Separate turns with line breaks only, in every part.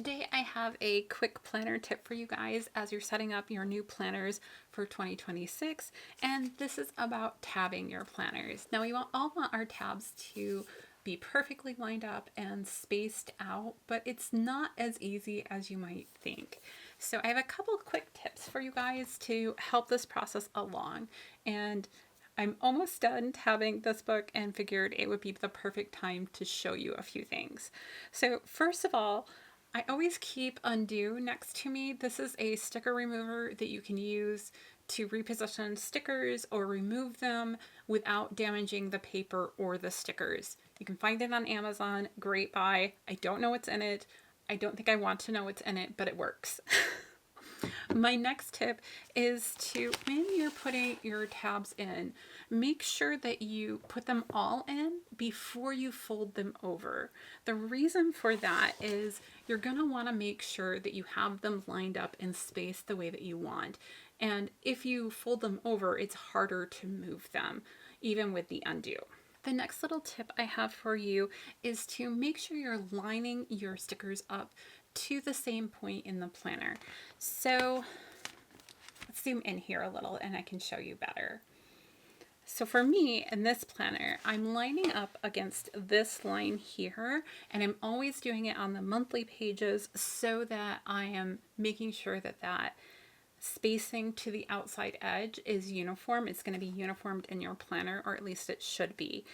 Today I have a quick planner tip for you guys as you're setting up your new planners for 2026, and this is about tabbing your planners. Now we all want our tabs to be perfectly lined up and spaced out, but it's not as easy as you might think. So I have a couple quick tips for you guys to help this process along, and I'm almost done tabbing this book and figured it would be the perfect time to show you a few things. So first of all, I always keep Undo next to me. This is a sticker remover that you can use to reposition stickers or remove them without damaging the paper or the stickers. You can find it on Amazon. Great buy. I don't know what's in it. I don't think I want to know what's in it, but it works. My next tip is to, when you're putting your tabs in, make sure that you put them all in before you fold them over. The reason for that is you're going to want to make sure that you have them lined up and spaced the way that you want. And if you fold them over, it's harder to move them, even with the Undo. The next little tip I have for you is to make sure you're lining your stickers up to the same point in the planner. So let's zoom in here a little and I can show you better. So for me in this planner, I'm lining up against this line here, and I'm always doing it on the monthly pages so that I am making sure that that spacing to the outside edge is uniform. It's going to be uniformed in your planner, or at least it should be.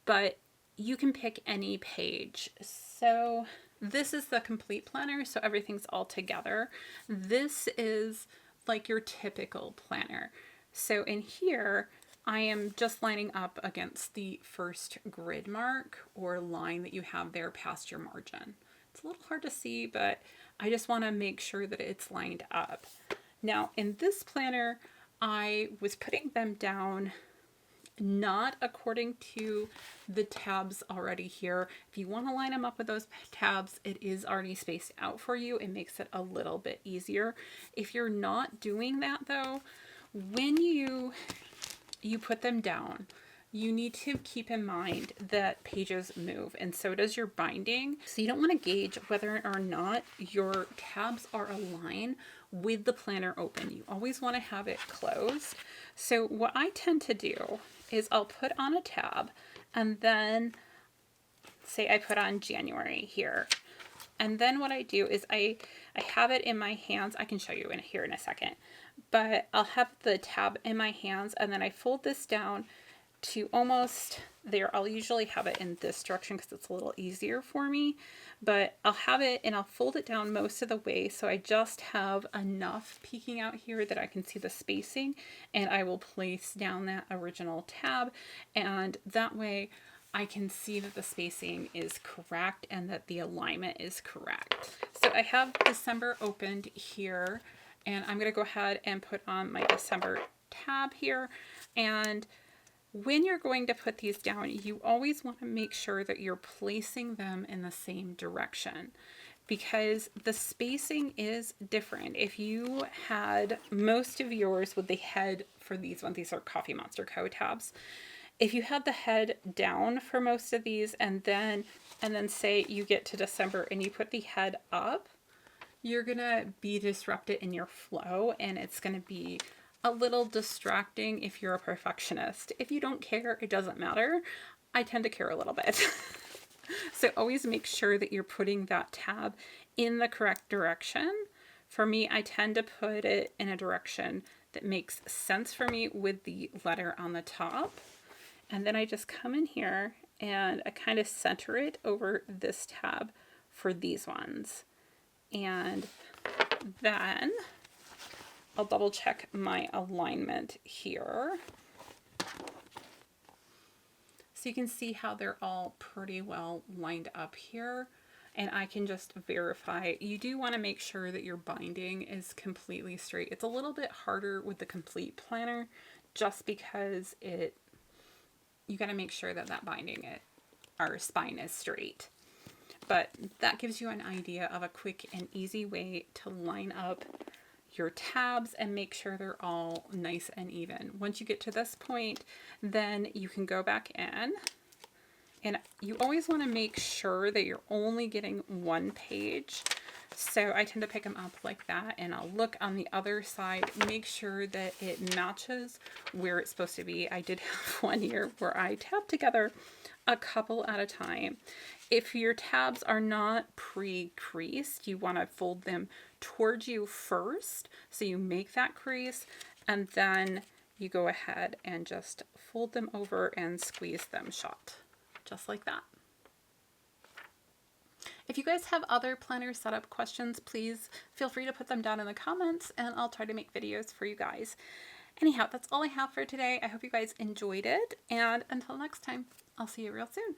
But you can pick any page. So this is the complete planner, so everything's all together. This is like your typical planner. So in here, I am just lining up against the first grid mark or line that you have there past your margin. It's a little hard to see, but I just want to make sure that it's lined up. Now in this planner, I was putting them down not according to the tabs already here. If you want to line them up with those tabs, it is already spaced out for you. It makes it a little bit easier. If you're not doing that though, when you put them down, you need to keep in mind that pages move, and so does your binding. So you don't want to gauge whether or not your tabs are aligned with the planner open. You always want to have it closed. So what I tend to do is I'll put on a tab, and then say I put on January here. And then what I do is I have it in my hands. I can show you here in a second, but I'll have the tab in my hands, and then I fold this down to almost there. I'll usually have it in this direction because it's a little easier for me, but I'll have it and I'll fold it down most of the way, so I just have enough peeking out here that I can see the spacing, and I will place down that original tab, and that way I can see that the spacing is correct and that the alignment is correct. So I have December opened here, and I'm going to go ahead and put on my December tab here. And when you're going to put these down, you always want to make sure that you're placing them in the same direction, because the spacing is different. If you had most of yours with the head for these ones, these are Coffee Monster Co. tabs. If you had the head down for most of these, and then say you get to December and you put the head up, you're gonna be disrupted in your flow, and it's gonna be a little distracting if you're a perfectionist. If you don't care, it doesn't matter. I tend to care a little bit. So always make sure that you're putting that tab in the correct direction. For me, I tend to put it in a direction that makes sense for me with the letter on the top. And then I just come in here and I kind of center it over this tab for these ones. And then I'll double check my alignment here. So you can see how they're all pretty well lined up here. And I can just verify. You do want to make sure that your binding is completely straight. It's a little bit harder with the complete planner just because you got to make sure that that binding, our spine is straight. But that gives you an idea of a quick and easy way to line up your tabs and make sure they're all nice and even. Once you get to this point, then you can go back in, and you always want to make sure that you're only getting one page. So I tend to pick them up like that, and I'll look on the other side, make sure that it matches where it's supposed to be. I did have one year where I tabbed together a couple at a time. If your tabs are not pre-creased, you want to fold them towards you first. So you make that crease, and then you go ahead and just fold them over and squeeze them shut, just like that. If you guys have other planner setup questions, please feel free to put them down in the comments, and I'll try to make videos for you guys. Anyhow, that's all I have for today. I hope you guys enjoyed it, and until next time, I'll see you real soon.